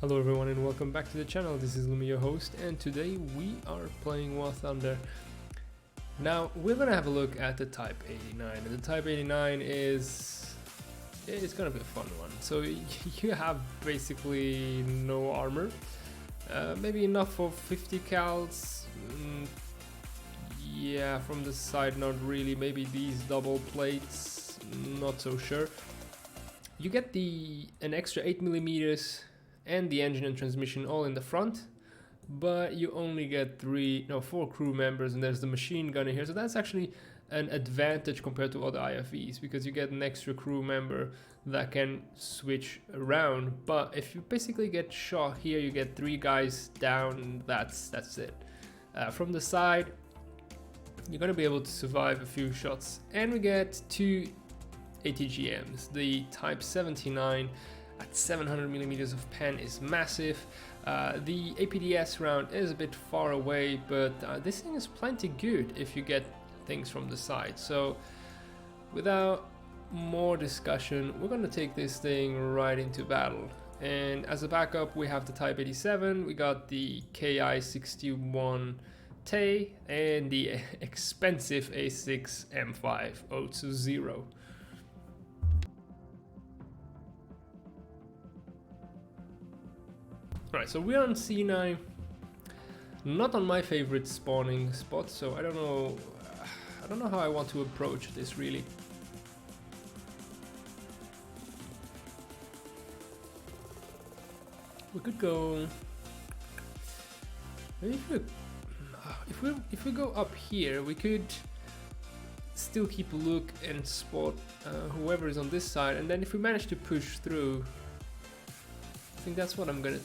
Hello everyone and welcome back to the channel. This is Lumi, your host, and today we are playing War Thunder. Now we're gonna have a look at the Type 89, and the Type 89 it's gonna be a fun one. So you have basically no armor, maybe enough for 50 cals. Yeah, from the side not really. Maybe these double plates, not so sure. You get an extra 8mm and the engine and transmission all in the front, but you only get 4 crew members, and there's the machine gunner here, so that's actually an advantage compared to other IFVs because you get an extra crew member that can switch around. But if you basically get shot here, you get 3 guys down. That's it. From the side, you're gonna be able to survive a few shots, and we get 2 ATGMs. The Type 79 at 700mm of pen is massive. The APDS round is a bit far away, but this thing is plenty good if you get things from the side. So without more discussion, we're going to take this thing right into battle. And as a backup, we have the Type 87, we got the KI 61 Tay, and the expensive A6 M5 020. Right, so we're on C9, not on my favorite spawning spot, so I don't know how I want to approach this really. We could go, maybe if we go up here, we could still keep a look and spot whoever is on this side, and then if we manage to push through, I think that's what I'm gonna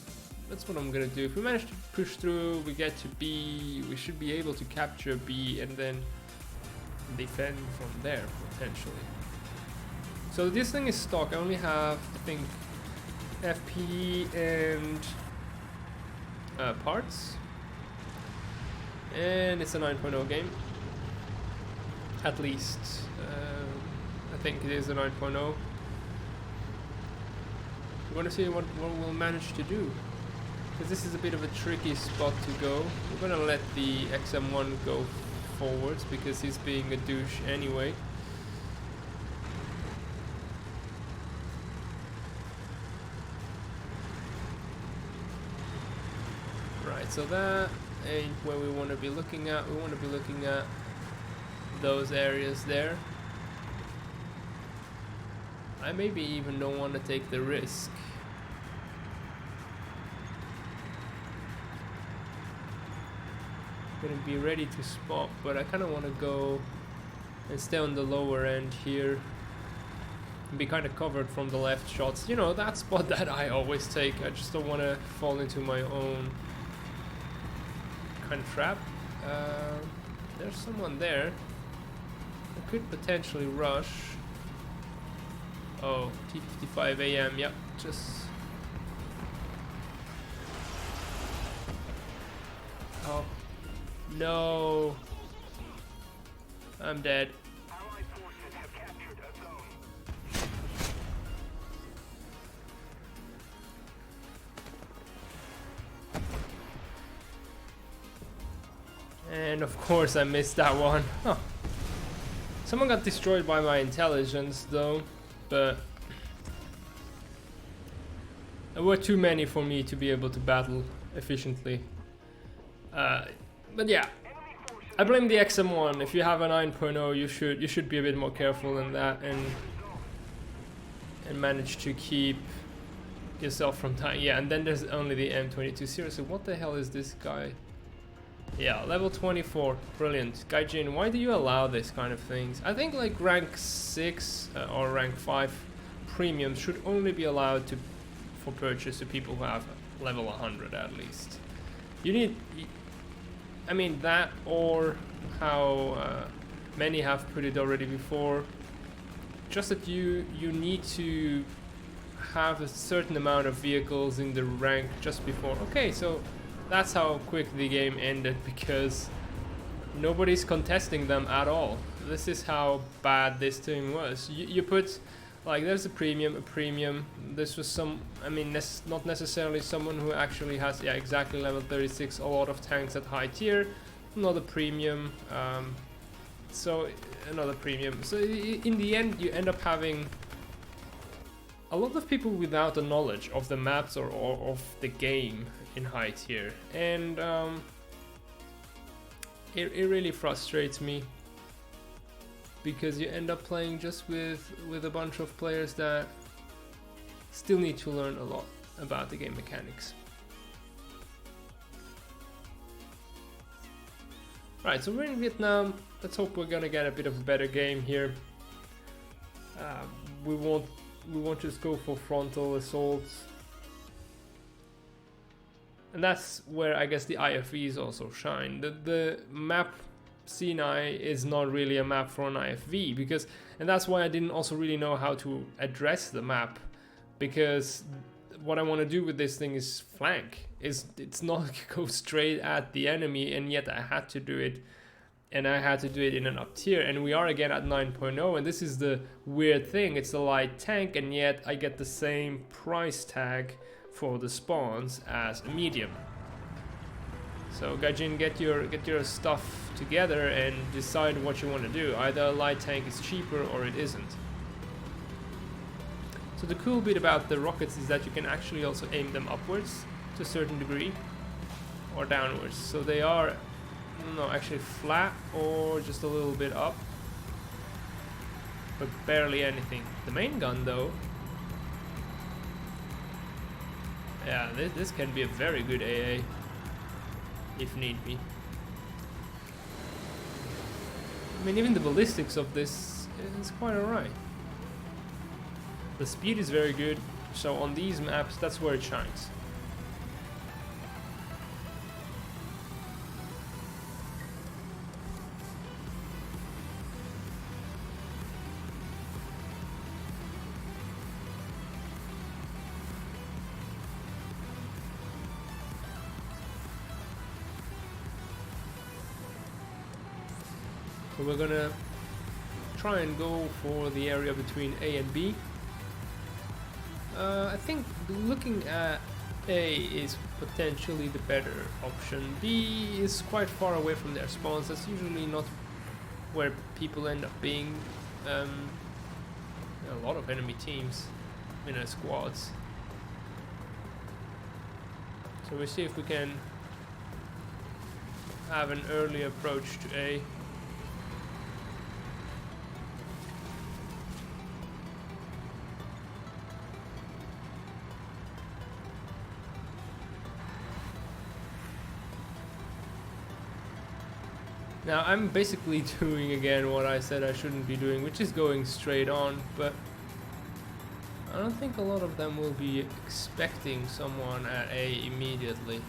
do. If we manage to push through, we get to B, we should be able to capture B and then defend from there, potentially. So this thing is stock. I only have, I think, FP and parts. And it's a 9.0 game. At least. I think it is a 9.0. We're going to see what we'll manage to do, because this is a bit of a tricky spot to go. We're gonna let the XM1 go forwards because he's being a douche anyway. Right, so that ain't where we want to be looking at. We want to be looking at those areas there. I maybe even don't want to take the risk. Gonna be ready to spot, but I kind of want to go and stay on the lower end here and be kind of covered from the left shots. You know, that spot that I always take. I just don't want to fall into my own kind of trap. There's someone there. I could potentially rush. Oh, T55 AM. Yep, just. Oh. No, I'm dead. Allied forces have captured a zone. And of course I missed that one. Huh. Someone got destroyed by my intelligence though, but there were too many for me to be able to battle efficiently. But yeah, I blame the XM1. If you have a 9.0, you should be a bit more careful in that and manage to keep yourself from dying. Yeah, and then there's only the M22. Seriously, what the hell is this guy? Yeah, level 24, brilliant. Gaijin, why do you allow this kind of things? I think like rank 6 or rank 5 premiums should only be allowed for purchase to people who have level 100 at least. You need. I mean that, or how many have put it already before, just that you need to have a certain amount of vehicles in the rank just before. Okay, so that's how quick the game ended, because nobody's contesting them at all. This is how bad this thing was. You put Like there's a premium. This was some, I mean, not necessarily someone who actually has, yeah, exactly level 36, a lot of tanks at high tier, another premium, so another premium. So in the end, you end up having a lot of people without the knowledge of the maps or of the game in high tier, and it really frustrates me. Because you end up playing just with a bunch of players that still need to learn a lot about the game mechanics. Right, so we're in Vietnam. Let's hope we're gonna get a bit of a better game here. We won't just go for frontal assaults. And that's where I guess the IFVs also shine. The map Sinai is not really a map for an IFV, because, and that's why I didn't also really know how to address the map, because what I want to do with this thing is flank. It's not go straight at the enemy, and yet I had to do it, and I had to do it in an up tier, and we are again at 9.0, and this is the weird thing. It's a light tank, and yet I get the same price tag for the spawns as a medium. So Gaijin, get your stuff together and decide what you want to do. Either a light tank is cheaper or it isn't. So the cool bit about the rockets is that you can actually also aim them upwards to a certain degree, or downwards. So they are, no, actually flat or just a little bit up, but barely anything. The main gun though, yeah, this can be a very good AA. If need be. I mean, even the ballistics of this is quite alright. The speed is very good, so on these maps, that's where it shines. So we're gonna try and go for the area between A and B. I think looking at A is potentially the better option. B is quite far away from their spawns. That's usually not where people end up being. A lot of enemy teams in our squads. So we'll see if we can have an early approach to A. Now I'm basically doing again what I said I shouldn't be doing, which is going straight on, but I don't think a lot of them will be expecting someone at A immediately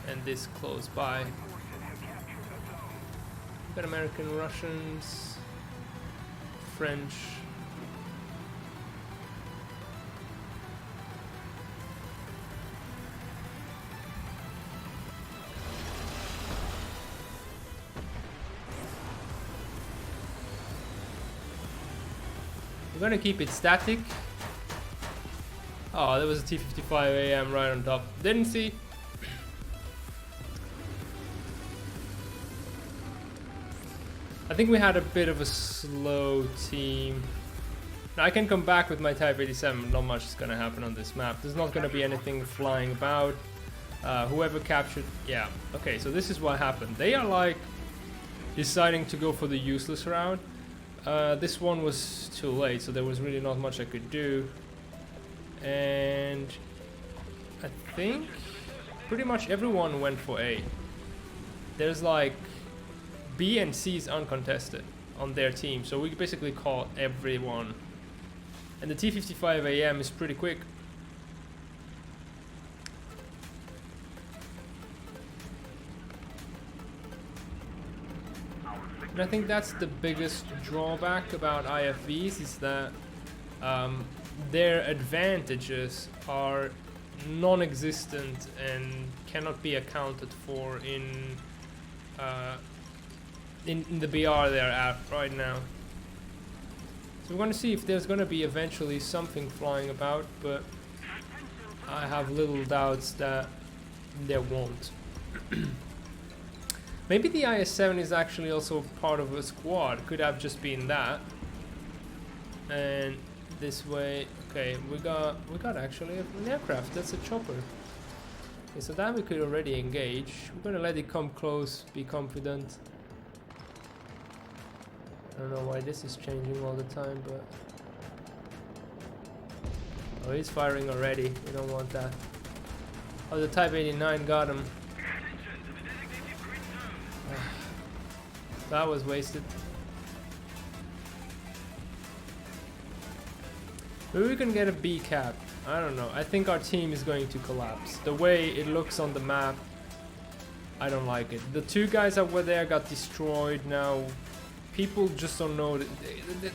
and this close by. We've got American, Russians, French. We're gonna keep it static. Oh, there was a T-55 AM right on top. Didn't see. I think we had a bit of a slow team. Now I can come back with my Type 87, but not much is gonna happen on this map. There's not gonna be anything flying about. Whoever captured, yeah. Okay, so this is what happened. They are like deciding to go for the useless route. This one was too late, so there was really not much I could do. And I think pretty much everyone went for A. There's like B and C is uncontested on their team, so we basically caught everyone. And the T-55 AM is pretty quick. And I think that's the biggest drawback about IFVs, is that their advantages are non-existent and cannot be accounted for in the BR they're at right now. So we're gonna see if there's gonna be eventually something flying about, but I have little doubts that there won't. Maybe the IS-7 is actually also part of a squad. Could have just been that. And this way, okay, we got actually an aircraft. That's a chopper. Okay, so that we could already engage. We're gonna let it come close, be confident. I don't know why this is changing all the time, but oh, he's firing already. We don't want that. Oh, the Type 89 got him. That was wasted. Maybe we can get a B cap. I don't know. I think our team is going to collapse. The way it looks on the map, I don't like it. The two guys that were there got destroyed now. People just don't know.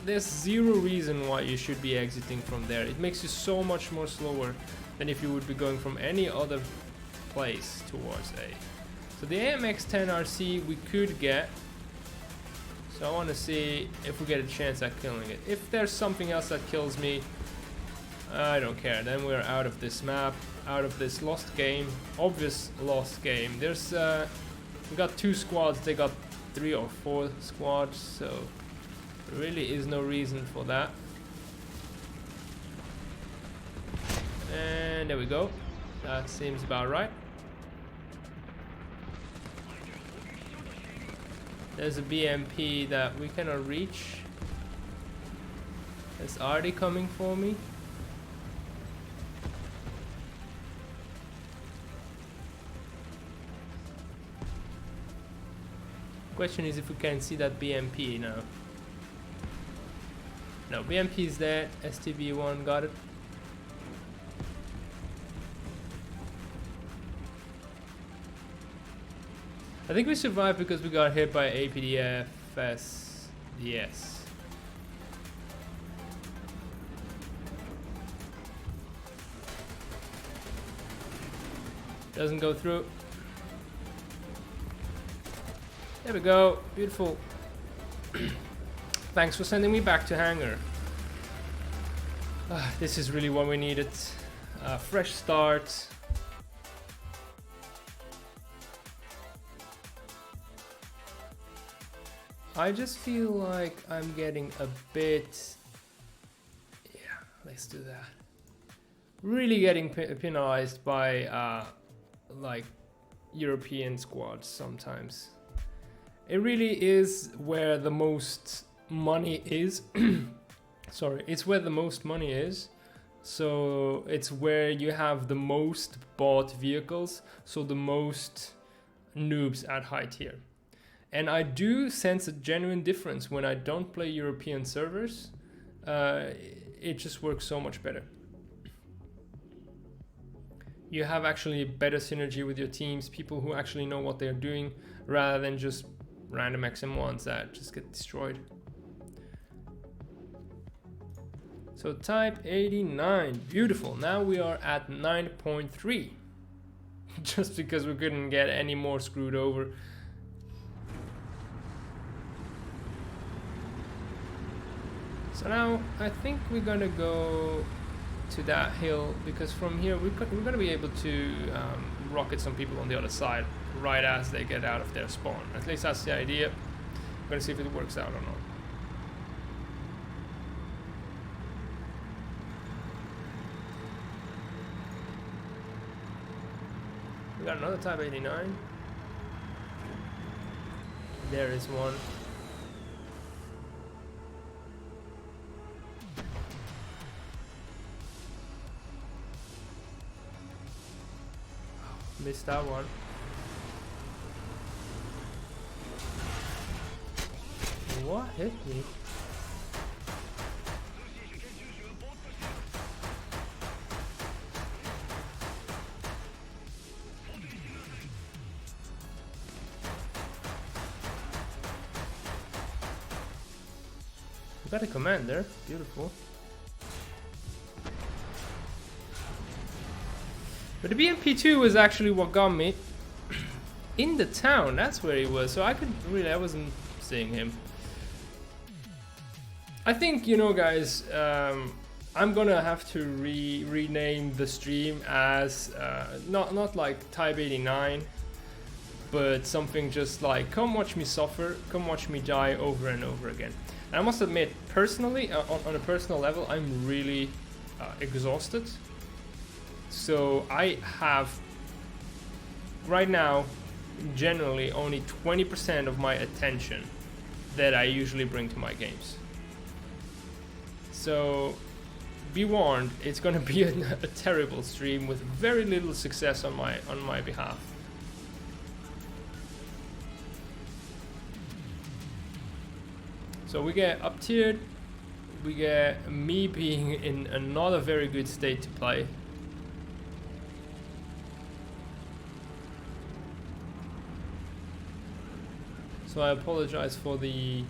There's zero reason why you should be exiting from there. It makes you so much more slower than if you would be going from any other place towards A. So the AMX-10 RC we could get. So I want to see if we get a chance at killing it. If there's something else that kills me, I don't care. Then we're out of this map, out of this lost game. Obvious lost game. There's we got 2 squads. They got 3 or 4 squads. So there really is no reason for that. And there we go. That seems about right. There's a BMP that we cannot reach. Is Artie coming for me? Question is if we can see that BMP now. No, BMP is there. STB-1 got it. I think we survived because we got hit by APDFS. Yes. Doesn't go through. There we go. Beautiful. Thanks for sending me back to hangar. This is really what we needed. Fresh start. I just feel like I'm getting a bit... Yeah, let's do that. Really getting penalized by like European squads sometimes. It really is where the most money is. Sorry, it's where the most money is. So it's where you have the most bought vehicles, so the most noobs at high tier. And I do sense a genuine difference when I don't play European servers. It just works so much better. You have actually better synergy with your teams, people who actually know what they're doing, rather than just random XM1s that just get destroyed. So Type 89, beautiful. Now we are at 9.3. Just because we couldn't get any more screwed over. So now I think we're gonna go to that hill, because from here we're gonna be able to rocket some people on the other side right as they get out of their spawn. At least that's the idea. I'm gonna see if it works out or not. We got another Type 89. There is one. Missed that one. What hit me? We got a commander. Beautiful. But the BMP2 was actually what got me in the town. That's where he was. So I wasn't seeing him. I think, you know, guys, I'm gonna have to rename the stream as not like Type 89, but something just like "Come watch me suffer, come watch me die" over and over again. And I must admit, personally, on a personal level, I'm really exhausted. So I have right now generally only 20% of my attention that I usually bring to my games. So be warned, it's gonna be a terrible stream with very little success on my behalf. So we get up tiered, we get me being in not a very good state to play. So I apologize for the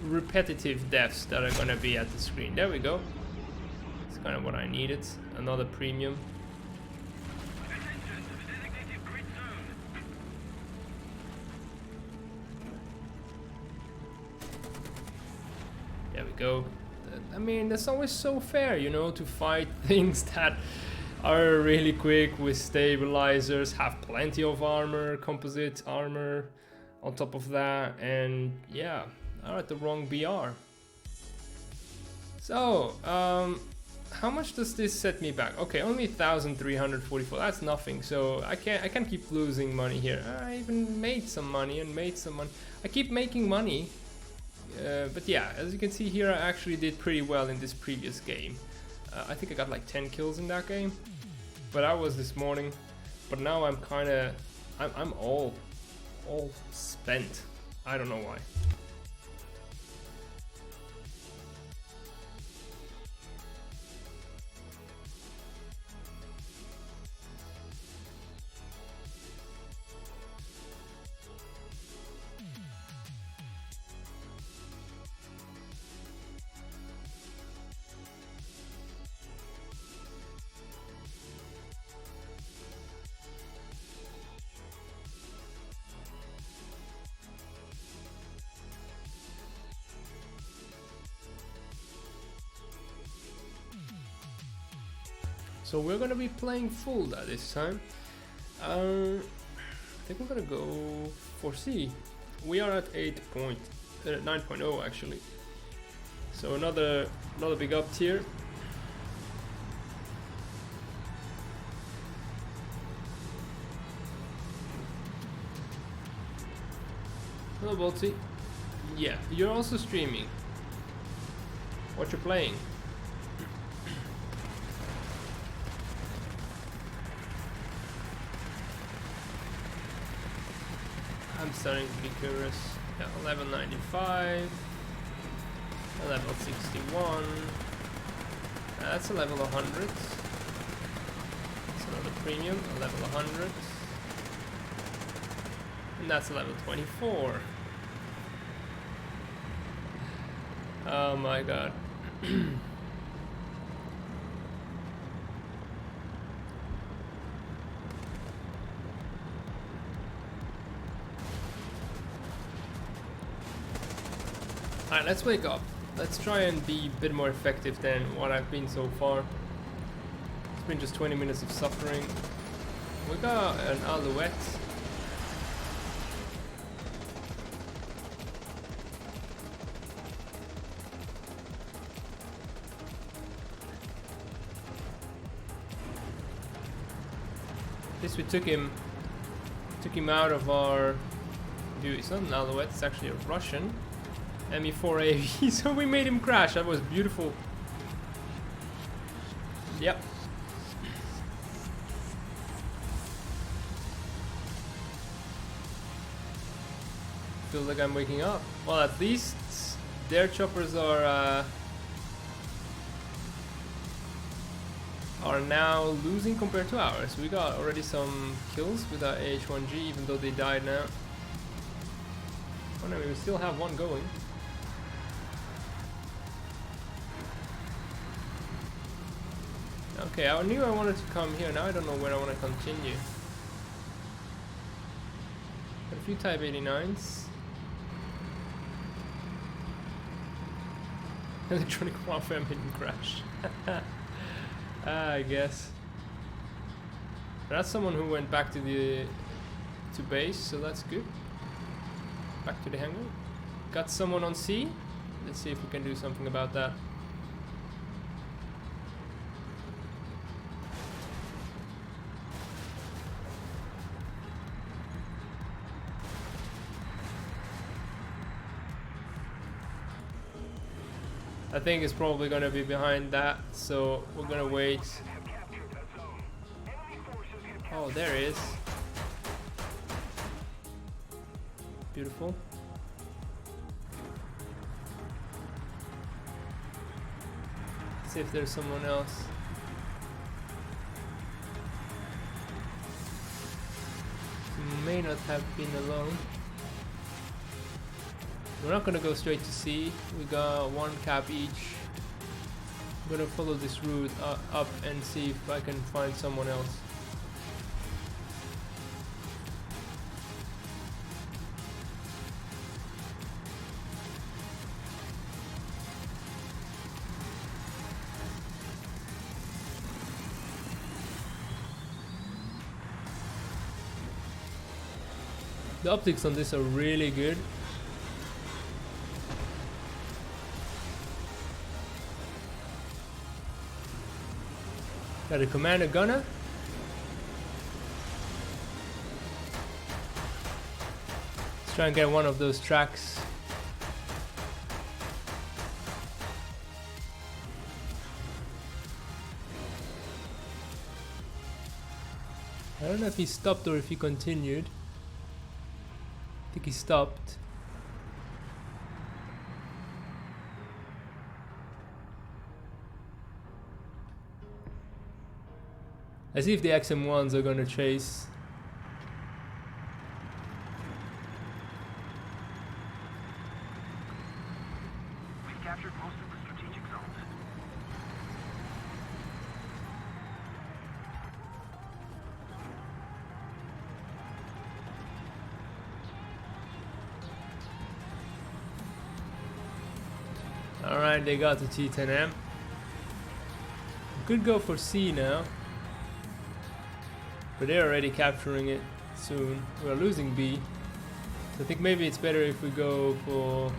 repetitive deaths that are gonna be at the screen. There we go. It's kind of what I needed. Another premium. There we go. I mean, that's always so fair, you know, to fight things that are really quick with stabilizers, have plenty of armor, composite armor on top of that, and yeah, are at the wrong BR. So, how much does this set me back? Okay, only 1,344. That's nothing. So I can't keep losing money here. I even made some money and made some money. I keep making money, but yeah, as you can see here, I actually did pretty well in this previous game. I think I got like 10 kills in that game, but I was this morning. But now I'm kind of, I'm all spent. I don't know why. So we're gonna be playing full this time. I think we're gonna go for C. We are at 9.0 actually. So another big up tier. Hello Bolty. Yeah, you're also streaming. What you're playing? I'm starting to be curious. Yeah, 1195, a level 61. That's a level 100. That's another premium, a level 100. And that's a level 24. Oh my god. Alright, let's wake up. Let's try and be a bit more effective than what I've been so far. It's been just 20 minutes of suffering. We got an Alouette. At least we took him out of our view. It's not an Alouette, it's actually a Russian. ME4 AV, so we made him crash. That was beautiful. Yep. Feels like I'm waking up. Well, at least their choppers are now losing compared to ours. We got already some kills with our AH-1G, even though they died now. Oh no, we still have one going. Okay, I knew I wanted to come here, now I don't know where I want to continue. Got a few Type 89s. Electronic warfare made him crash. I guess. That's someone who went back to base, so that's good. Back to the hangar. Got someone on C. Let's see if we can do something about that. I think it's probably gonna be behind that, so we're gonna wait. Oh, there it is. Beautiful. See if there's someone else. May not have been alone. We're not gonna go straight to C. We got one cap each. I'm gonna follow this route up and see if I can find someone else. The optics on this are really good. Got a commander gunner. Let's try and get one of those tracks. I don't know if he stopped or if he continued. I think he stopped. Let's see if the XM1s are gonna chase. We've captured most of the strategic zones. Alright, they got the T10M. Could go for C now. But they're already capturing it soon. We're losing B. So I think maybe it's better if we go for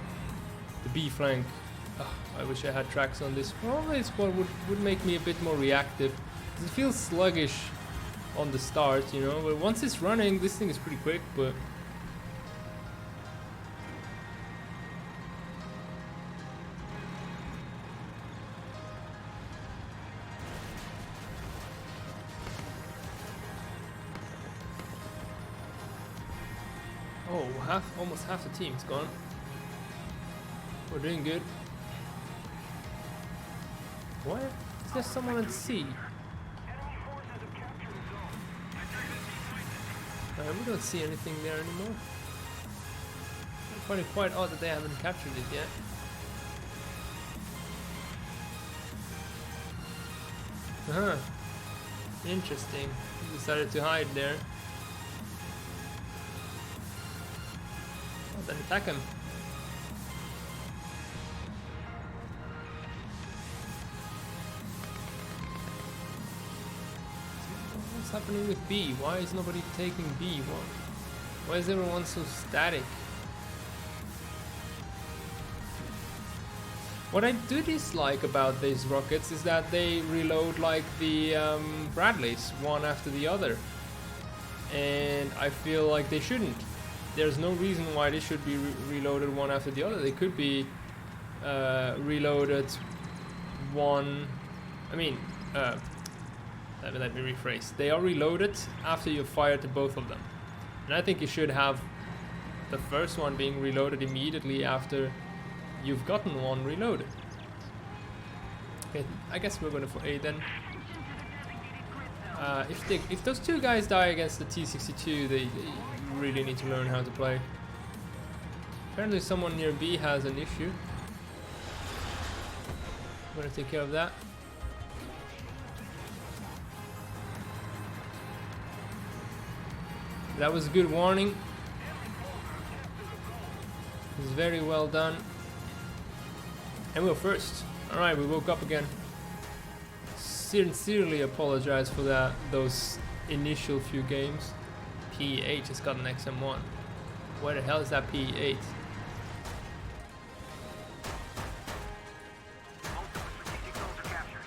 the B flank. Oh, I wish I had tracks on this. Probably this one would make me a bit more reactive. It feels sluggish on the start, you know. But once it's running, this thing is pretty quick, but... Oh, almost half the team's gone. We're doing good. What? Is there someone at C? We don't see anything there anymore. I find it quite odd that they haven't captured it yet. Uh-huh. Interesting. He decided to hide there. Then attack him. What's happening with B? Why is nobody taking B? Why is everyone so static? What I do dislike about these rockets is that they reload like the Bradleys, one after the other. And I feel like they shouldn't. There's no reason why they should be reloaded one after the other. They could be reloaded one... I mean, let me rephrase. They are reloaded after you've fired to both of them. And I think you should have the first one being reloaded immediately after you've gotten one reloaded. Okay, I guess we're going for A then. If those two guys die against the T-62, they really need to learn how to play. Apparently someone near B has an issue. I'm gonna take care of that. That was a good warning. It was very well done. And we're first. Alright, we woke up again. Sincerely apologize for those initial few games. PE8 just got an XM1. Where the hell is that PE8? Multiple strategic zones are captured.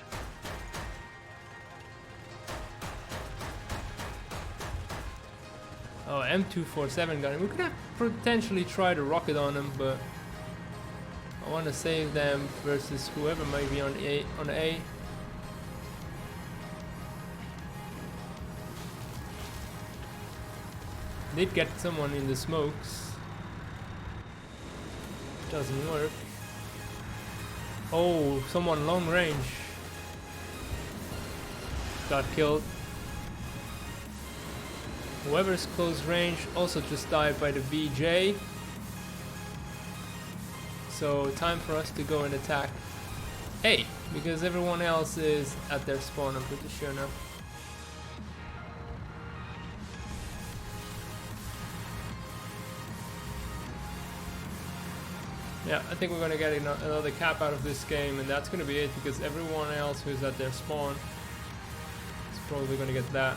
Oh, M247 gun. We could have potentially tried a rocket on them, but I want to save them versus whoever might be on A. Did get someone in the smokes. Doesn't work. Oh, someone long range got killed. Whoever's close range also just died by the VJ. So time for us to go and attack A, because everyone else is at their spawn, I'm pretty sure now. Yeah, I think we're gonna get another cap out of this game, and that's gonna be it, because everyone else who's at their spawn is probably gonna get that.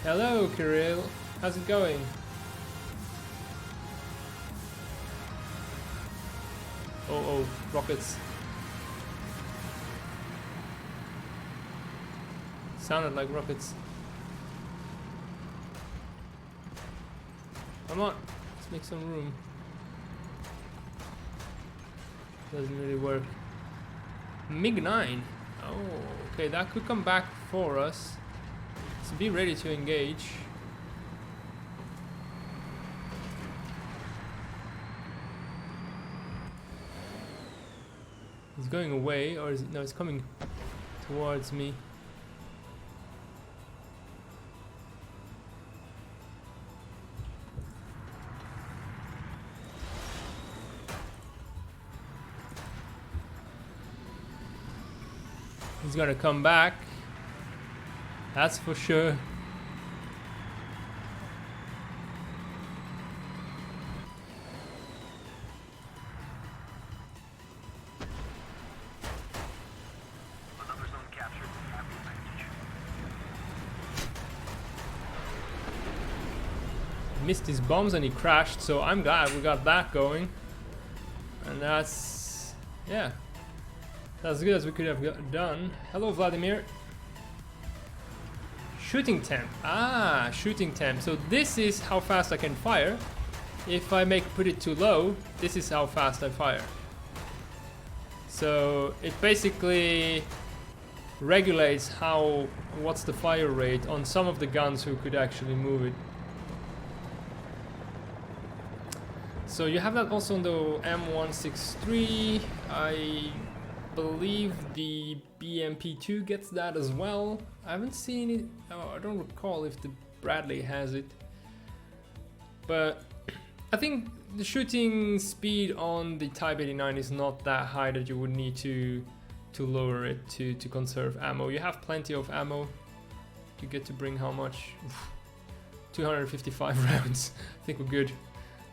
Hello, Kirill. How's it going? Oh, rockets. Sounded like rockets. Come on, let's make some room. Doesn't really work. MiG-9. Oh, okay, that could come back for us. So be ready to engage. He's going away, or is it? No, it's coming towards me. He's gonna come back. That's for sure. Another zone captured. Have the advantage. Missed his bombs and he crashed, so I'm glad we got that going. And that's, yeah, that's as good as we could have done. Hello, Vladimir. Shooting temp. Ah, shooting temp. So this is how fast I can fire. If I put it too low, this is how fast I fire. So it basically regulates what's the fire rate on some of the guns who could actually move it. So you have that also on the M163. I believe the BMP2 gets that as well. I haven't seen it. Oh, I don't recall if the Bradley has it. But I think the shooting speed on the Type 89 is not that high that you would need to lower it to conserve ammo. You have plenty of ammo. You get to bring how much? 255 rounds. I think we're good.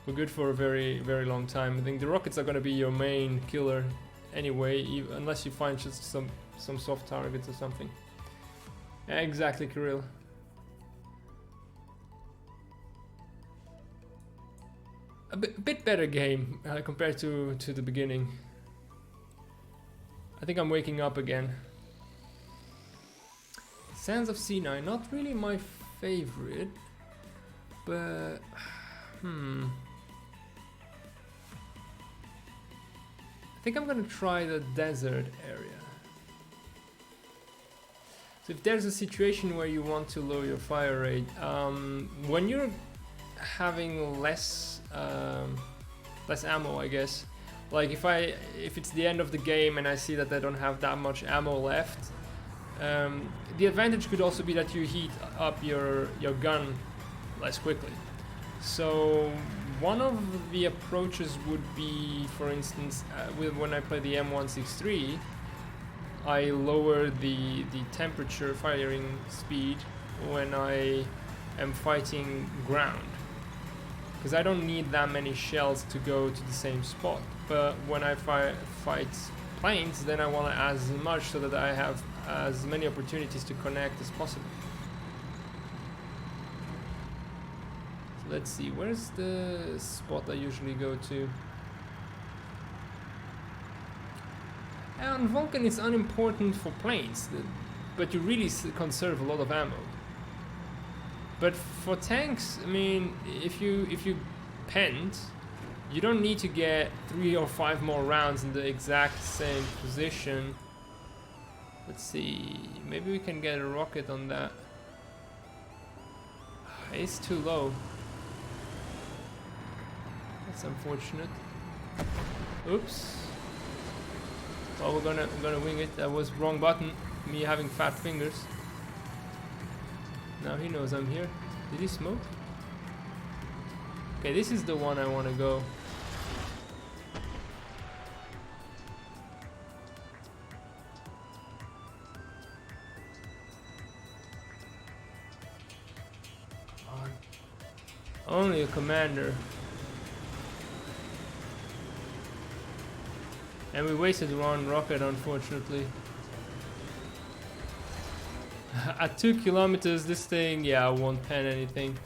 We're good for a very, very long time. I think the rockets are going to be your main killer anyway, unless you find just some soft targets or something. Exactly, Kirill. A bit better game compared to the beginning. I think I'm waking up again. Sands of C9, not really my favorite, but I think I'm gonna try the desert area. So if there's a situation where you want to lower your fire rate, when you're having less ammo, I guess. Like if it's the end of the game and I see that I don't have that much ammo left, the advantage could also be that you heat up your gun less quickly. So one of the approaches would be, for instance, when I play the M163, I lower the temperature firing speed when I am fighting ground. because I don't need that many shells to go to the same spot. But when I fight planes, then I want as much so that I have as many opportunities to connect as possible. So let's see, where's the spot I usually go to? On Vulcan it's unimportant for planes, but you really conserve a lot of ammo. But for tanks, I mean, if you pend, you don't need to get 3 or 5 more rounds in the exact same position. Let's see, maybe we can get a rocket on that. It's too low. That's unfortunate. Oops. Well, we're gonna wing it. That was wrong button. Me having fat fingers. Now he knows I'm here. Did he smoke? Okay, this is the one I want to go. Come on. Only a commander. And we wasted one rocket, unfortunately. At 2 kilometers, this thing, yeah, won't pen anything.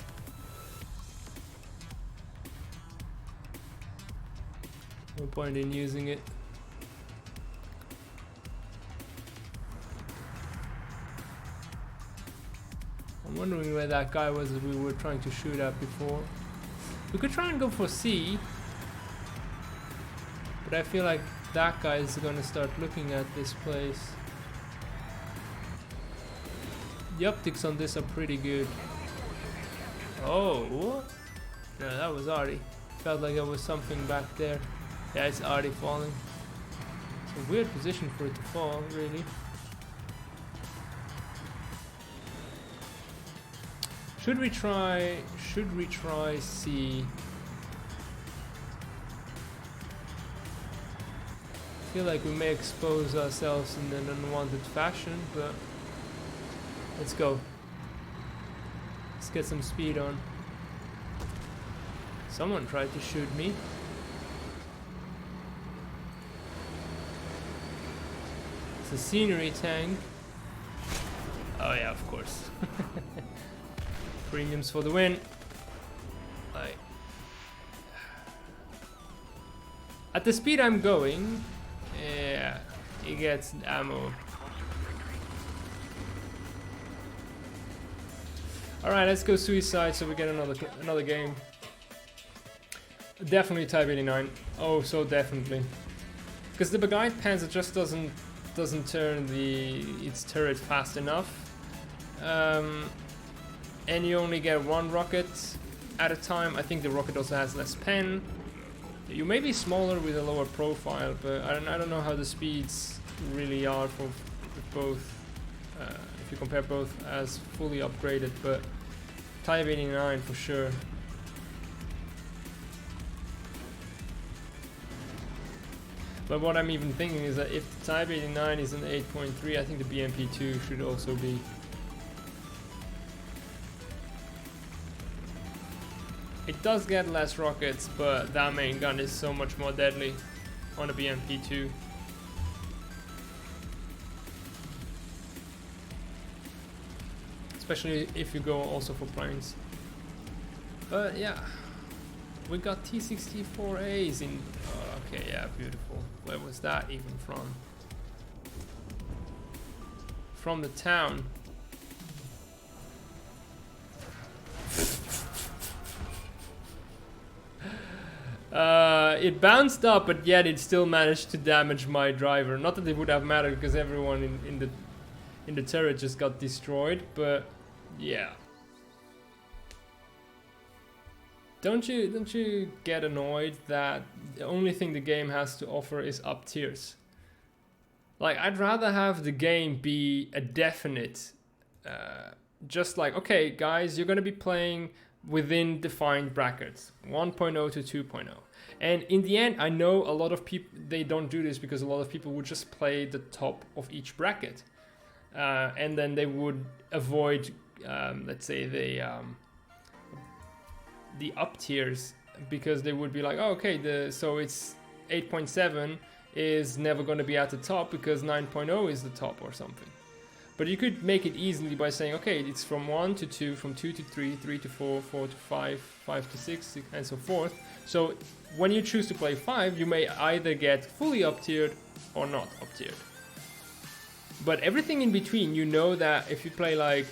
No point in using it. I'm wondering where that guy was that we were trying to shoot at before. We could try and go for C, but I feel like that guy is gonna start looking at this place. The optics on this are pretty good. Oh, what? No, that was Artie. Felt like there was something back there. Yeah, it's Artie falling. It's a weird position for it to fall, really. Should we try C? I feel like we may expose ourselves in an unwanted fashion, but let's go. Let's get some speed on. Someone tried to shoot me. It's a scenery tank. Oh yeah, of course. Premiums for the win. Like, at the speed I'm going, yeah, he gets ammo. Alright, let's go suicide so we get another game. Definitely Type 89. Oh, so definitely. Because the Begeit Panzer just doesn't turn its turret fast enough. And you only get 1 rocket at a time. I think the rocket also has less pen. You may be smaller with a lower profile, but I don't know how the speeds really are for both. If you compare both as fully upgraded, but Type 89 for sure. But what I'm even thinking is that if the Type 89 is an 8.3, I think the BMP2 should also be. It does get less rockets, but that main gun is so much more deadly on a BMP2. Especially if you go also for planes. But yeah, we got T-64As in. Oh, okay, yeah, beautiful. Where was that even from? From the town. It bounced up, but yet it still managed to damage my driver. Not that it would have mattered because everyone in the turret just got destroyed, but yeah. Don't you get annoyed that the only thing the game has to offer is up tiers? Like, I'd rather have the game be a definite, just like, okay guys, you're gonna be playing within defined brackets, 1.0 to 2.0. And in the end, I know a lot of people, they don't do this because a lot of people would just play the top of each bracket. And then they would avoid, let's say, the up tiers, because they would be like, oh, okay, so it's 8.7 is never going to be at the top because 9.0 is the top or something. But you could make it easily by saying, okay, it's from 1 to 2, from 2 to 3, 3 to 4, 4 to 5, 5 to 6, and so forth. So when you choose to play 5, you may either get fully up-tiered or not up-tiered. But everything in between, you know that if you play like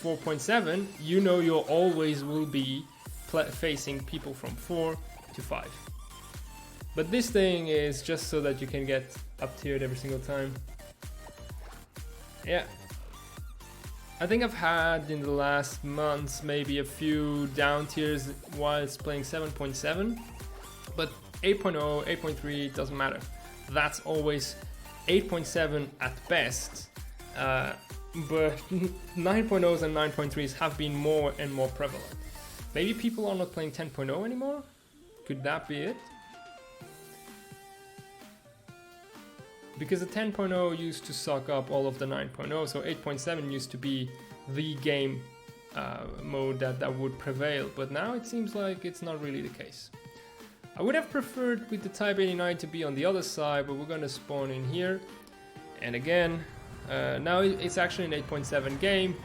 4.7, you know you always will be facing people from 4 to 5. But this thing is just so that you can get up-tiered every single time. Yeah, I think I've had in the last months maybe a few down tiers whilst playing 7.7, but 8.0, 8.3 doesn't matter. That's always 8.7 at best, but 9.0s and 9.3s have been more and more prevalent. Maybe people are not playing 10.0 anymore? Could that be it? Because the 10.0 used to suck up all of the 9.0, so 8.7 used to be the game mode that would prevail, but now it seems like it's not really the case. I would have preferred with the Type 89 to be on the other side, but we're gonna spawn in here. And again, now it's actually an 8.7 game,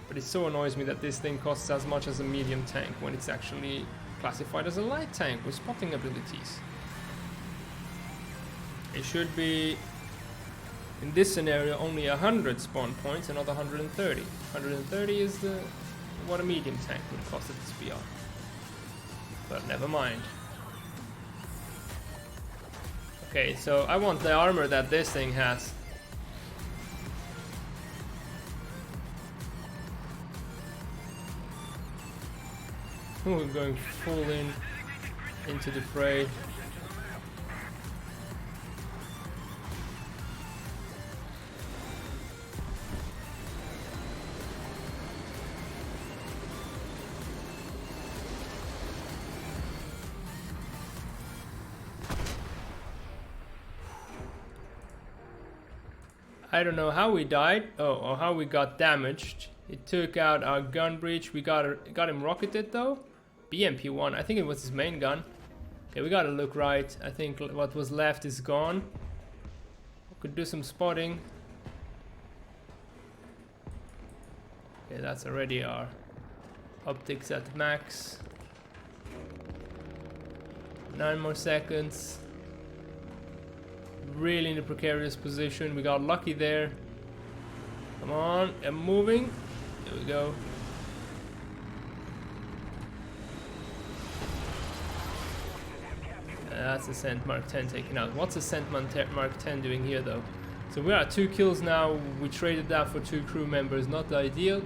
but it so annoys me that this thing costs as much as a medium tank when it's actually classified as a light tank with spotting abilities. It should be, in this scenario, only 100 spawn points and not 130. 130 is what a medium tank would cost at this BR. But never mind. Okay, so I want the armor that this thing has. We're going full into the fray. I don't know how we died, or how we got damaged. It took out our gun breach. We got him rocketed though. BMP-1, I think it was his main gun. Okay, we gotta look right. I think what was left is gone. We could do some spotting. Okay, that's already our optics at max. 9 more seconds. Really in a precarious position. We got lucky there. Come on, I'm moving. There we go. That's a Scent Mark 10 taken out. What's a Scent Mark 10 doing here though? So we are at 2 kills now. We traded that for 2 crew members. Not the ideal.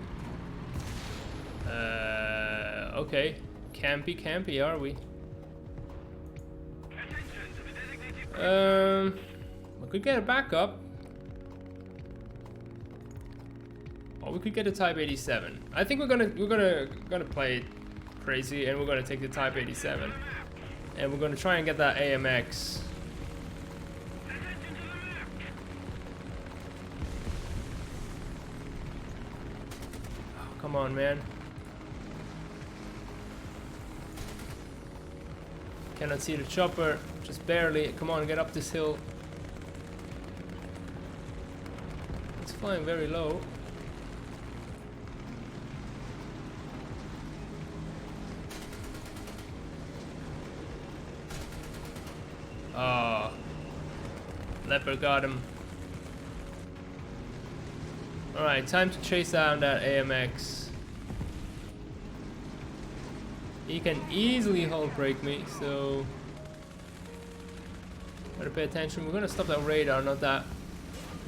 Okay. Campy are we? We could get a backup. Or we could get a Type 87. I think we're gonna play it crazy, and we're gonna take the Type 87, and we're gonna try and get that AMX. Oh, come on, man. Cannot see the chopper, just barely. Come on, get up this hill. It's flying very low. Ah, Leopard got him. Alright, time to chase down that AMX. He can easily hull break me, so gotta pay attention. We're gonna stop that radar, not that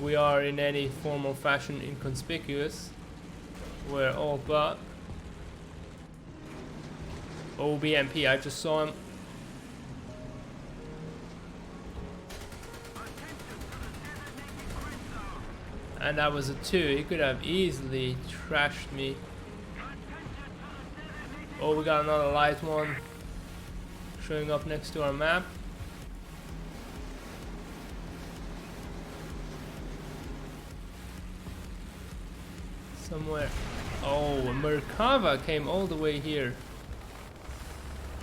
we are in any form or fashion inconspicuous. We're all but. Oh, BMP, I just saw him. And that was a 2. He could have easily trashed me. Oh, we got another light one showing up next to our map. Somewhere. Oh, Merkava came all the way here.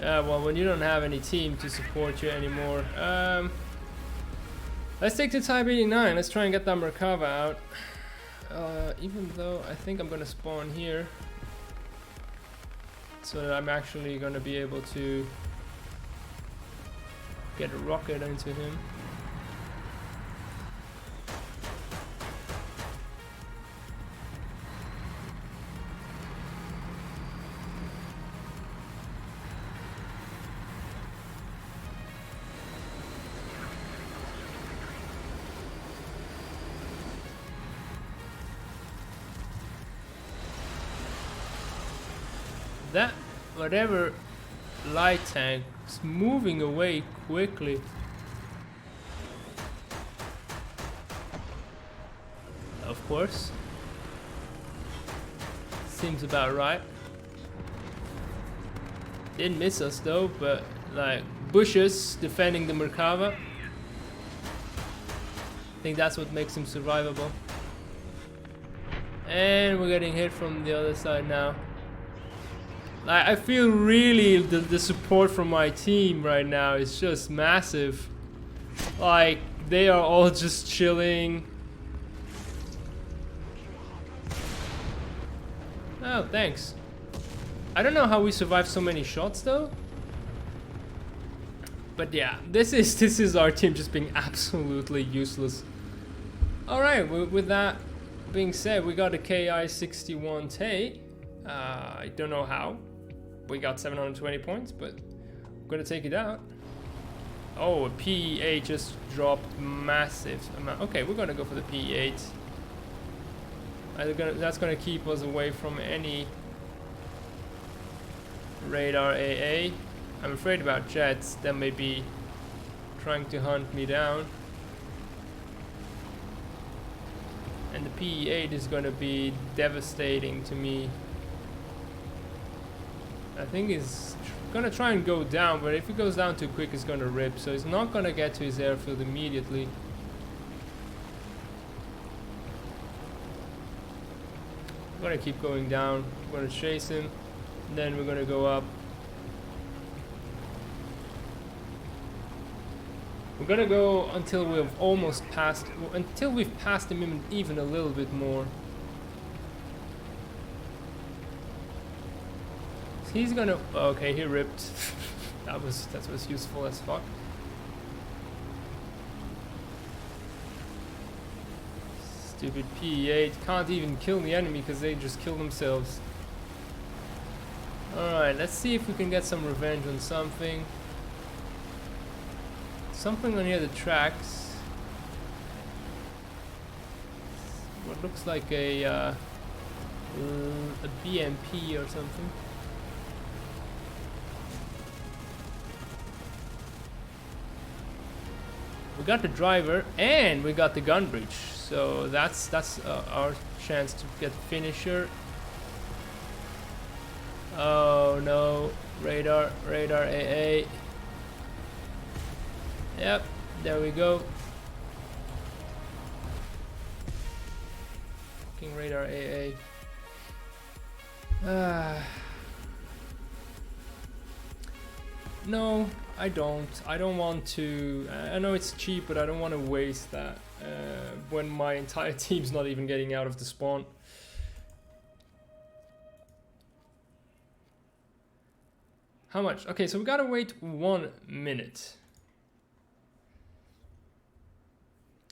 Well, when you don't have any team to support you anymore. Let's take the Type 89. Let's try and get that Merkava out. Even though I think I'm gonna spawn here, so that I'm actually gonna be able to get a rocket into him. That whatever light tank is moving away quickly. Of course. Seems about right. Didn't miss us though, but like bushes defending the Merkava. I think that's what makes him survivable. And we're getting hit from the other side now. I feel really the support from my team right now is just massive. Like, they are all just chilling. Oh, thanks. I don't know how we survived so many shots though. But yeah, this is our team just being absolutely useless. Alright, with that being said, we got a KI-61 Tay. I don't know how. We got 720 points, but I'm gonna take it out. Oh, a PE8 just dropped massive amount. Okay, we're gonna go for the PE8. That's gonna keep us away from any radar AA. I'm afraid about jets that may be trying to hunt me down. And the PE8 is gonna be devastating to me. I think he's gonna try and go down, but if he goes down too quick, it's gonna rip. So he's not gonna get to his airfield immediately. I'm gonna keep going down. We're gonna chase him. Then we're gonna go up. We're gonna go until we've almost passed, until we've passed him even a little bit more. He's gonna, okay, he ripped. that was useful as fuck. Stupid PE8 can't even kill the enemy because they just kill themselves. Alright, let's see if we can get some revenge on something. Something on near the tracks. What looks like a BMP or something. We got the driver and we got the gun breach, so that's our chance to get the finisher. Oh no, radar AA. Yep, there we go. Fucking radar AA. No, I don't want to. I know it's cheap, but I don't want to waste that when my entire team's not even getting out of the spawn. How much? Okay, so we gotta wait 1 minute.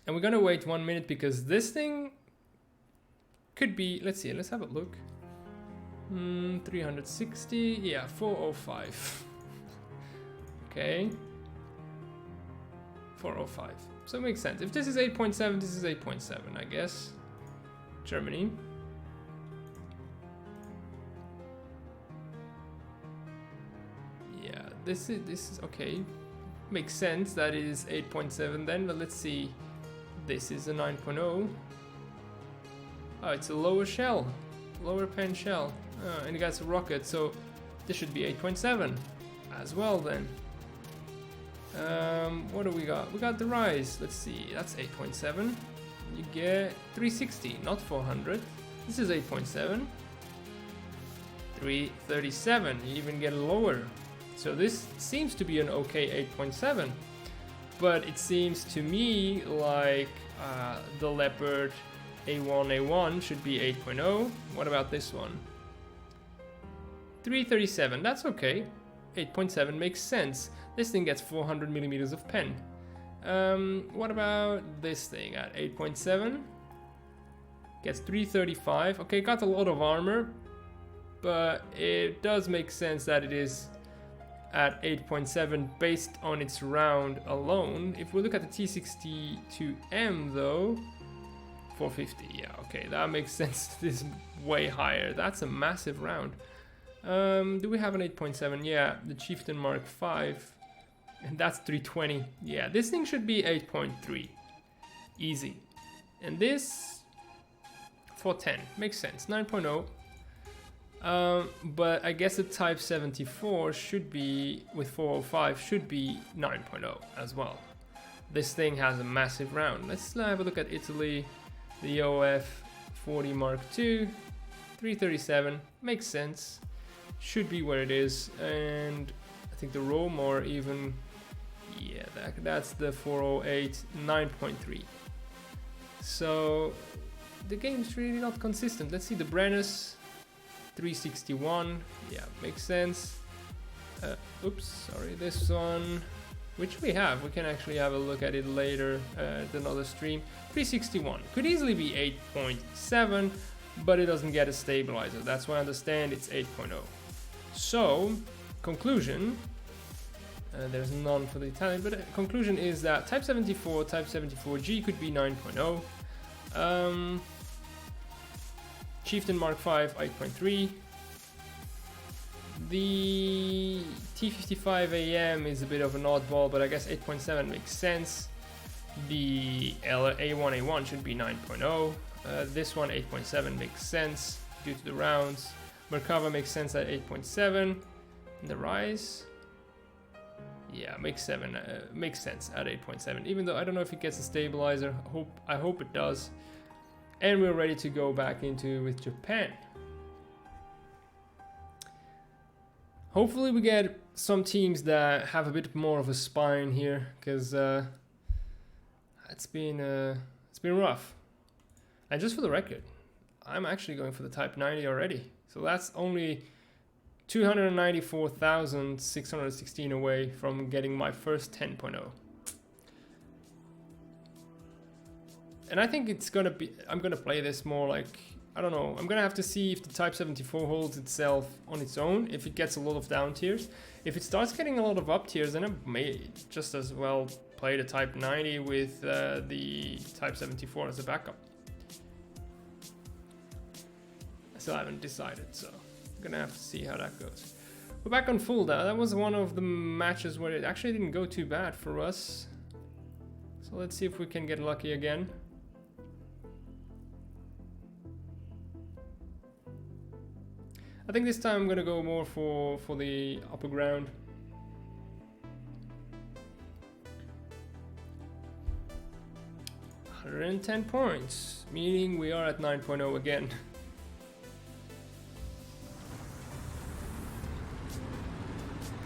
And we're gonna wait 1 minute because this thing could be, let's see, let's have a look. 360, yeah, 405. Okay. 405. So it makes sense. If this is 8.7, this is 8.7, I guess. Germany. Yeah, this is okay. Makes sense that it is 8.7 then, but let's see. This is a 9.0. Oh, it's a lower shell. Lower pen shell. And it got a rocket, so this should be 8.7 as well then. What do we got? We got the rise. Let's see. That's 8.7. You get 360, not 400. This is 8.7. 337. You even get lower. So this seems to be an okay 8.7, but it seems to me like the Leopard A1 should be 8.0. What about this one? 337, that's okay. 8.7 makes sense. This thing gets 400 millimeters of pen. What about this thing at 8.7? Gets 335. Okay, got a lot of armor, but it does make sense that it is at 8.7 based on its round alone. If we look at the T62M though, 450. Yeah, okay, that makes sense. This is way higher. That's a massive round. Do we have an 8.7? Yeah, the Chieftain Mark V, and that's 320. Yeah, this thing should be 8.3, easy. And this 410 makes sense. 9.0. But I guess the Type 74 should be with 405 should be 9.0 as well. This thing has a massive round. Let's have a look at Italy. The OF 40 Mark II, 337 makes sense. Should be where it is, and I think the Rome or even, yeah, that's the 408, 9.3. So the game's really not consistent. Let's see the Brennus, 361. Yeah, makes sense. Oops, sorry, this one, which we have. We can actually have a look at it later at another stream. 361 could easily be 8.7, but it doesn't get a stabilizer. That's why I understand it's 8.0. So, conclusion, there's none for the Italian, but conclusion is that Type 74, Type 74G could be 9.0. Chieftain Mark V, 8.3. The T55AM is a bit of an oddball, but I guess 8.7 makes sense. The A1 should be 9.0. This one, 8.7, makes sense due to the rounds. Merkava makes sense at 8.7. The Rise, yeah, makes sense at 8.7. Even though I don't know if it gets a stabilizer. I hope it does. And we're ready to go back into with Japan. Hopefully we get some teams that have a bit more of a spine here, because it's been rough. And just for the record, I'm actually going for the Type 90 already. So that's only 294,616 away from getting my first 10.0. And I think it's gonna be, I'm gonna play this more like, I don't know, I'm gonna have to see if the Type 74 holds itself on its own, if it gets a lot of down tiers. If it starts getting a lot of up tiers, then I may just as well play the Type 90 with the Type 74 as a backup. I still haven't decided, so I'm gonna have to see how that goes. We're back on Fulda. That was one of the matches where it actually didn't go too bad for us. So let's see if we can get lucky again. I think this time I'm gonna go more for the upper ground. $110 points, meaning we are at 9.0 again.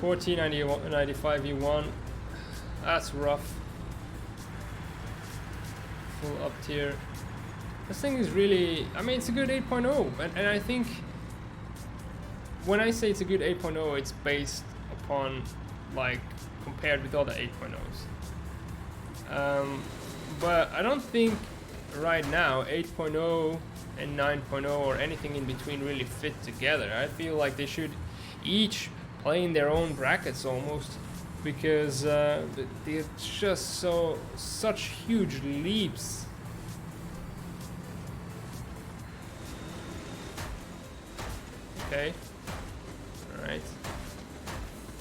$14.95 E1. That's rough. Full up tier. This thing is really, I mean, it's a good 8.0, and I think when I say it's a good 8.0, it's based upon, like, compared with other 8.0s. But I don't think right now 8.0 and 9.0 or anything in between really fit together. I feel like they should each play in their own brackets almost, because they're just such huge leaps. Okay. Alright.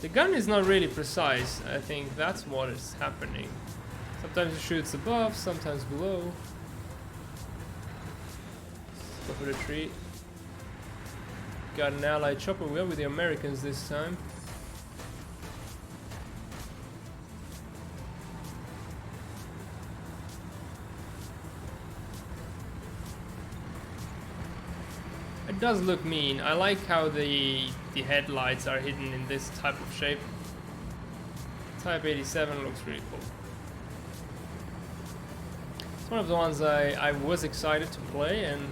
The gun is not really precise. I think that's what is happening. Sometimes it shoots above, sometimes below. Let's go for the tree. Got an allied chopper. We're with the Americans this time. I It does look mean. I like how the headlights are hidden in this type of shape. Type 87 looks really cool. It's one of the ones I was excited to play, and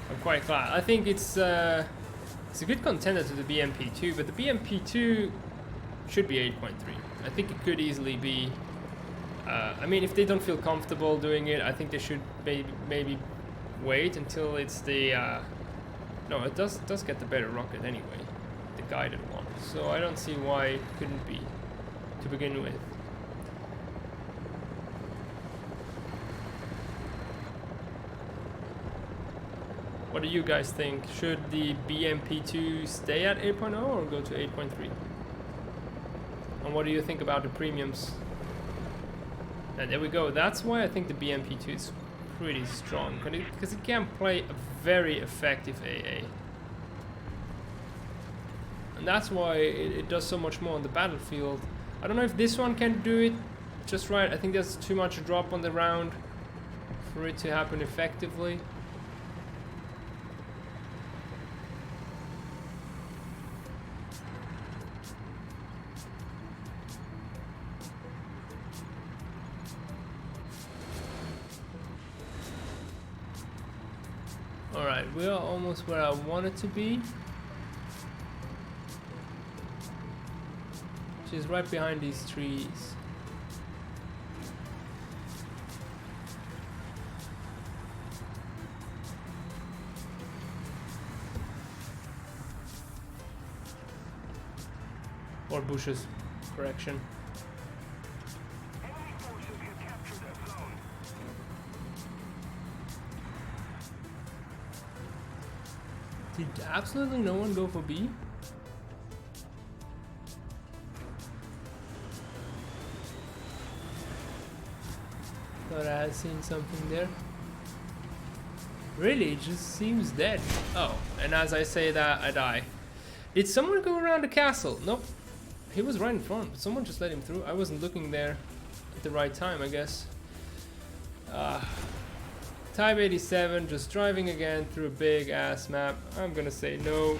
I'm quite glad. I think it's a good contender to the BMP2, but the BMP2 should be 8.3. I think it could easily be. I mean, if they don't feel comfortable doing it, I think they should maybe wait until it's the. No, it does get the better rocket anyway, the guided one. So I don't see why it couldn't be to begin with. What do you guys think? Should the BMP2 stay at 8.0 or go to 8.3? And what do you think about the premiums? And there we go. That's why I think the BMP2 is pretty strong, because it can play a very effective AA. And that's why it does so much more on the battlefield. I don't know if this one can do it just right. I think there's too much drop on the round for it to happen effectively. Alright, we are almost where I want it to be. Which is right behind these trees. Or bushes, correction. Enemy forces have captured a zone. Did absolutely no one go for B? Thought I had seen something there. Really, it just seems dead. Oh, and as I say that, I die. Did someone go around the castle? Nope. He was right in front, but someone just let him through. I wasn't looking there at the right time, I guess. Type 87, just driving again through a big ass map. I'm gonna say no.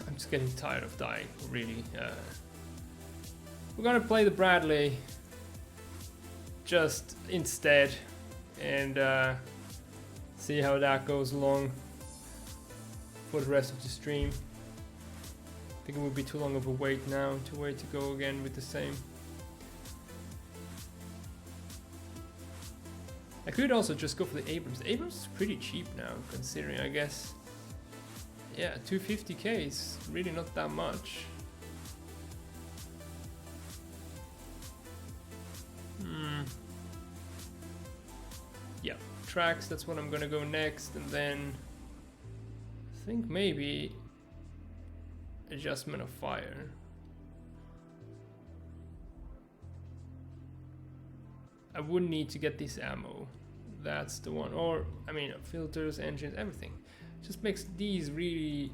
I'm just getting tired of dying, really. We're gonna play the Bradley just instead and see how that goes along for the rest of the stream. I think it would be too long of a wait now to wait to go again with the same. I could also just go for the Abrams. Abrams is pretty cheap now, considering, I guess. Yeah, 250k is really not that much. Yeah, tracks, that's what I'm gonna go next, and then I think maybe adjustment of fire. I wouldn't need to get this ammo. That's the one. Or, I mean, filters, engines, everything. Just makes these really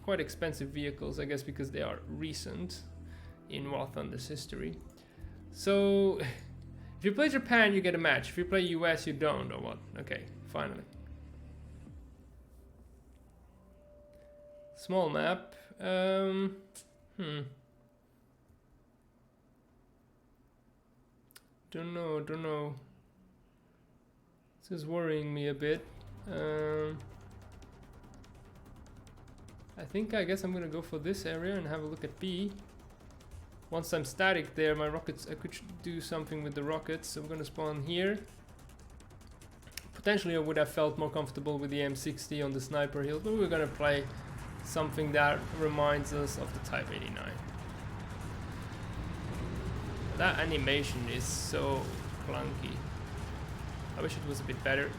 quite expensive vehicles, I guess, because they are recent in War Thunder's history. So, if you play Japan, you get a match. If you play US, you don't, or what? Okay, finally. Small map. Don't know. This is worrying me a bit. I guess I'm gonna go for this area and have a look at B. Once I'm static there, my rockets, I could do something with the rockets. So I'm gonna spawn here. Potentially I would have felt more comfortable with the M60 on the sniper hill, but we're gonna play something that reminds us of the Type 89. That animation is so clunky. I wish it was a bit better.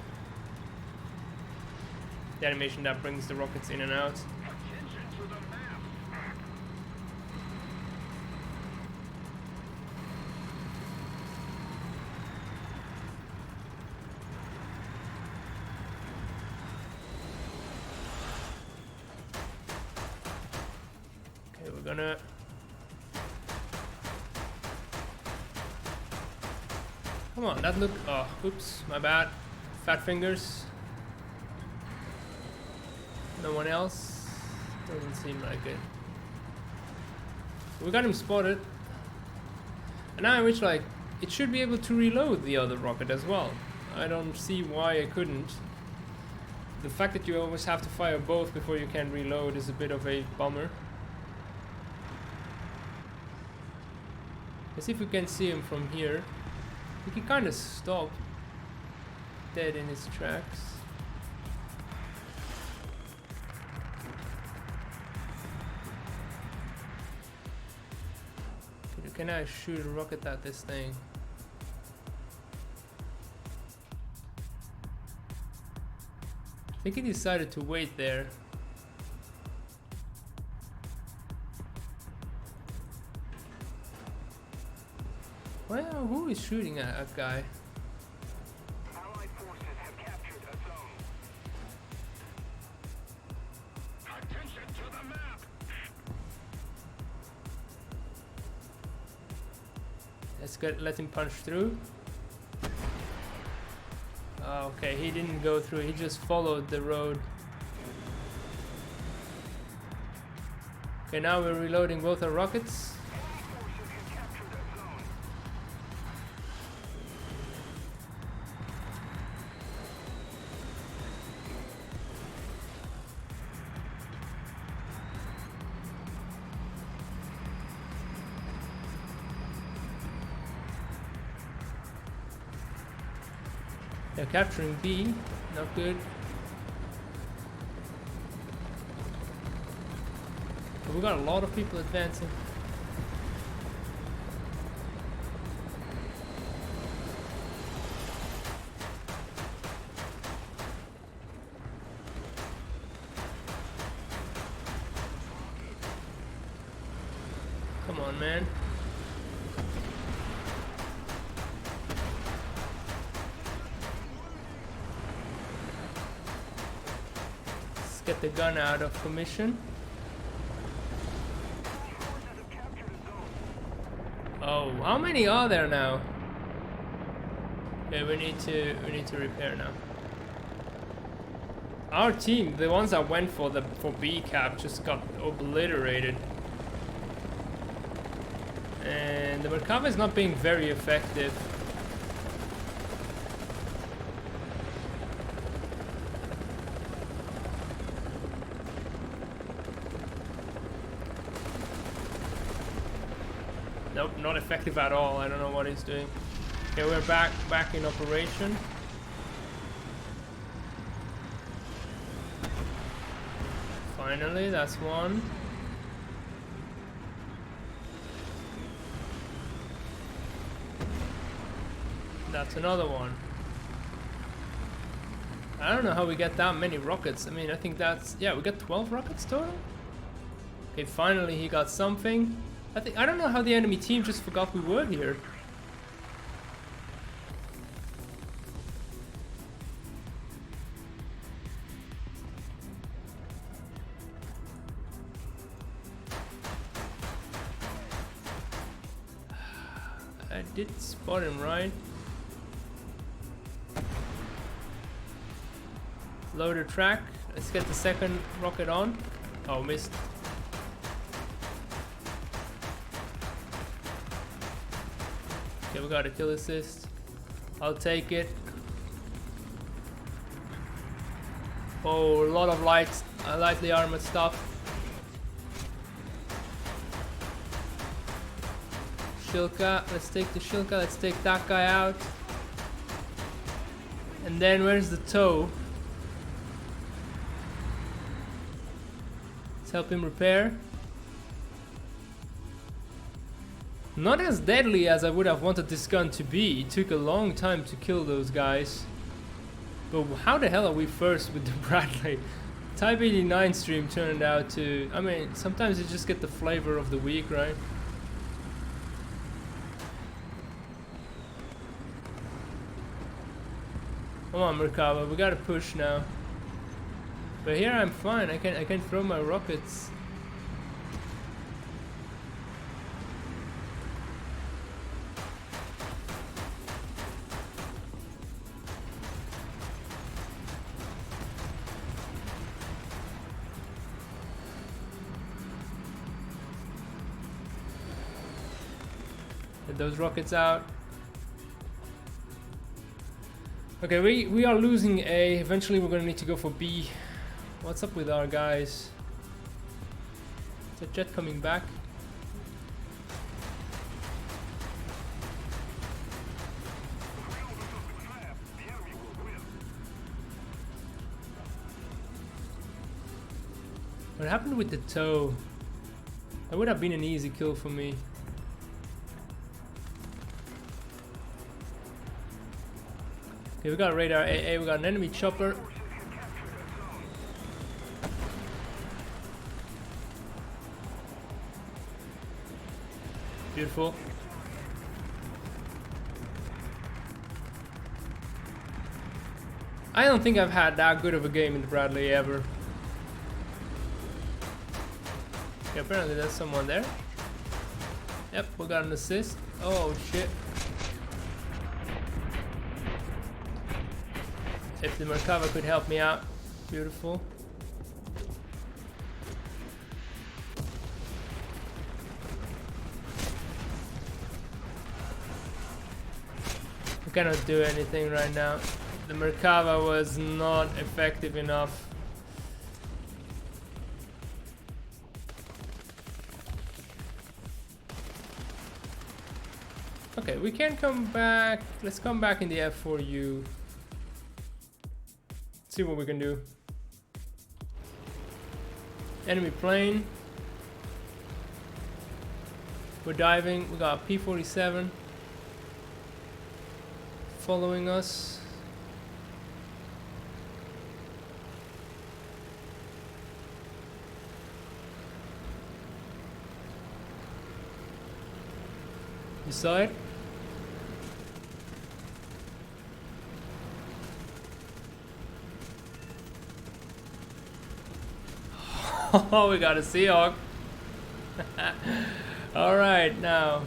The animation that brings the rockets in and out. Attention to the map. Okay, we're gonna... Come on, that look... Oh, oops, my bad. Fat fingers. No one else? Doesn't seem like it. We got him spotted. And now I wish, like, it should be able to reload the other rocket as well. I don't see why I couldn't. The fact that you always have to fire both before you can reload is a bit of a bummer. Let's see if we can see him from here. He can kind of stop dead in his tracks. Can I shoot a rocket at this thing? I think he decided to wait there. Well, who is shooting at a guy? Allied forces have captured a zone. Attention to the map. Let him punch through. Oh, okay, he didn't go through, he just followed the road. Okay, now we're reloading both our rockets. Forces have captured a zone. They're capturing B, not good. But we got a lot of people advancing. Come on, man. Let's get the gun out of commission. Forces have captured a zone. Oh, how many are there now? Okay, we need to repair now. Our team, the ones that went for B cap, just got obliterated. And the Merkava is not being very effective. Nope, not effective at all. I don't know what he's doing. Okay, we're back in operation. Finally, that's one. That's another one. I don't know how we get that many rockets. I mean, I think that's... yeah, we got 12 rockets total? Okay, finally he got something. I don't know how the enemy team just forgot we were here. I did spot him, right? Loader track. Let's get the second rocket on. Oh, missed. Okay, we got a kill assist. I'll take it. Oh, a lot of lightly armored stuff. Shilka, let's take the Shilka, let's take that guy out. And then where's the tow? Let's help him repair. Not as deadly as I would have wanted this gun to be. It took a long time to kill those guys. But how the hell are we first with the Bradley? Type 89 stream turned out to... I mean, sometimes you just get the flavor of the week, right? Come on, Merkava, we gotta push now. But here I'm fine. I can throw my rockets. Get those rockets out. Okay, we are losing A. Eventually we're gonna need to go for B. What's up with our guys? Is that jet coming back? What happened with the tow? That would have been an easy kill for me. Okay, we got radar AA, we got an enemy chopper. Beautiful. I don't think I've had that good of a game in the Bradley ever. Okay, apparently there's someone there. Yep, we got an assist. Oh shit. If the Merkava could help me out. Beautiful. We cannot do anything right now. The Merkava was not effective enough. Okay, we can come back. Let's come back in the F4U. See what we can do. Enemy plane. We're diving. We got P-47 following us. You saw it? Oh, we got a Seahawk. Alright, now.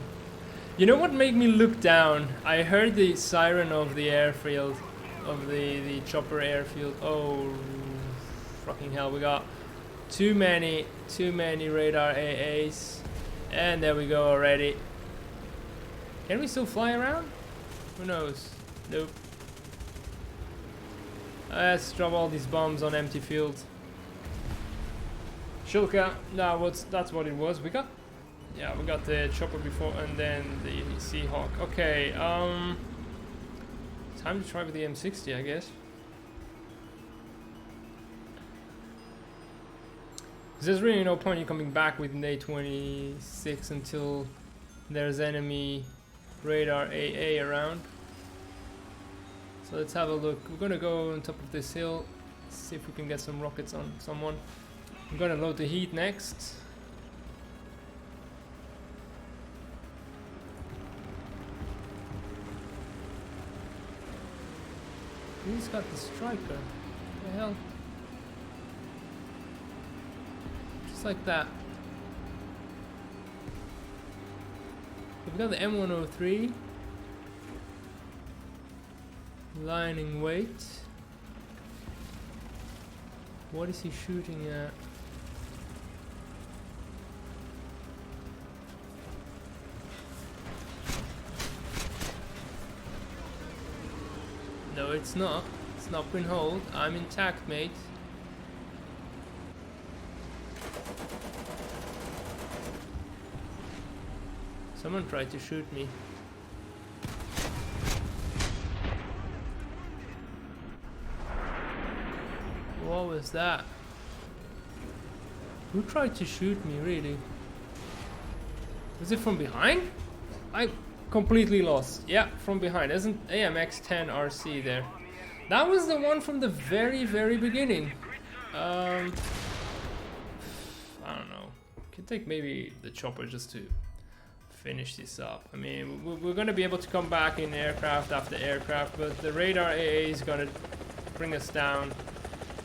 You know what made me look down? I heard the siren of the airfield. Of the chopper airfield. Oh, fucking hell. We got too many radar AAs. And there we go already. Can we still fly around? Who knows? Nope. Let's drop all these bombs on empty fields. Shulka, that's what it was. We got the chopper before and then the Seahawk. Okay, time to try with the M60, I guess. There's really no point in coming back with an A26 until there's enemy radar AA around. So let's have a look. We're gonna go on top of this hill, see if we can get some rockets on someone. I'm gonna load the heat next. Who's got the striker? What the hell? Just like that. We've got the M103. Lining weight. What is he shooting at? No, it's not. It's not been hold. I'm intact, mate. Someone tried to shoot me. What was that? Who tried to shoot me, really? Was it from behind? I completely lost. Yeah, from behind. There's an AMX-10 RC there. That was the one from the very beginning. I don't know. Could take maybe the chopper just to finish this up. I mean, we're gonna be able to come back in aircraft after aircraft, but the radar AA is gonna bring us down.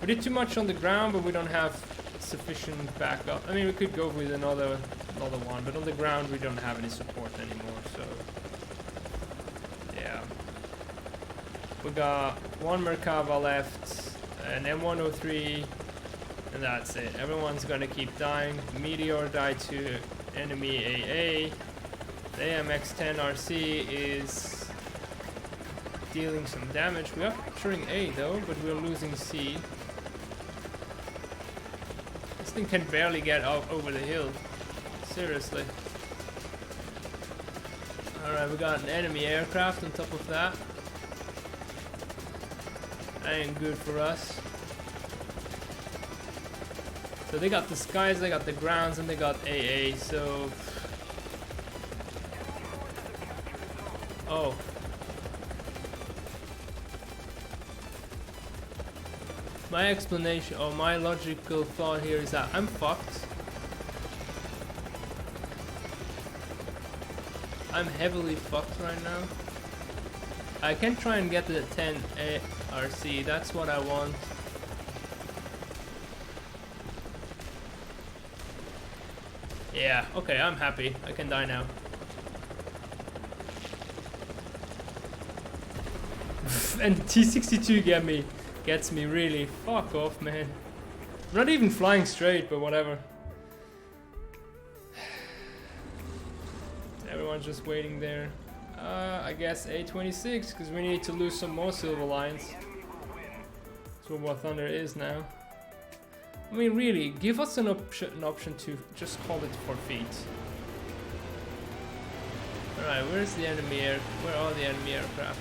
We did too much on the ground, but we don't have sufficient backup. I mean, we could go with another one, but on the ground we don't have any support anymore, so yeah. We got one Merkava left, an M103, and that's it. Everyone's gonna keep dying. Meteor died to enemy AA. The AMX-10 RC is dealing some damage. We are capturing A though, but we're losing C. This thing can barely get up over the hill. Seriously. Alright, we got an enemy aircraft on top of that. That ain't good for us. So they got the skies, they got the grounds, and they got AA, so... Oh. My explanation, or my logical thought here is that I'm fucked. I'm heavily fucked right now. I can try and get the 10 ARC, that's what I want. Yeah, okay, I'm happy. I can die now. And the T-62 gets me really. Fuck off, man. I'm not even flying straight, but whatever. Everyone's just waiting there. I guess A26, because we need to lose some more silver lines. That's what War Thunder is now. I mean, really, give us an option to just call it forfeit. Alright, where's the enemy where are the enemy aircraft?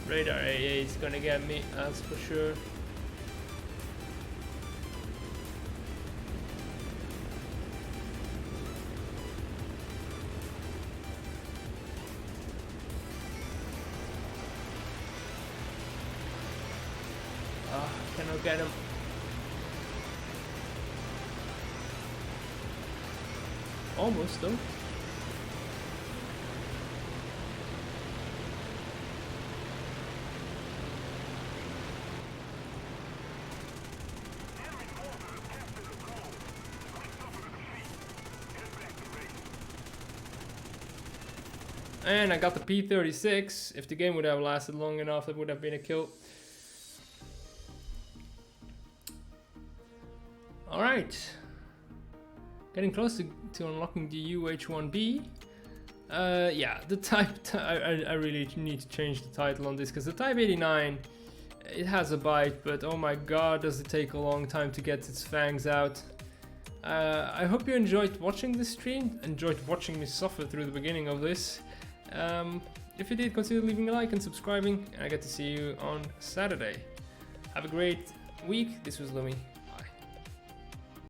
Radar AA is gonna get me, that's for sure. Cannot get him. Almost though. And I got the P-36. If the game would have lasted long enough, it would have been a kill. Alright. Getting close to unlocking the UH-1B. Yeah, the type... I really need to change the title on this, because the Type 89, it has a bite, but oh my god, does it take a long time to get its fangs out. I hope you enjoyed watching this stream, enjoyed watching me suffer through the beginning of this. If you did, consider leaving a like and subscribing, and I get to see you on Saturday. Have a great week. This was Lumi.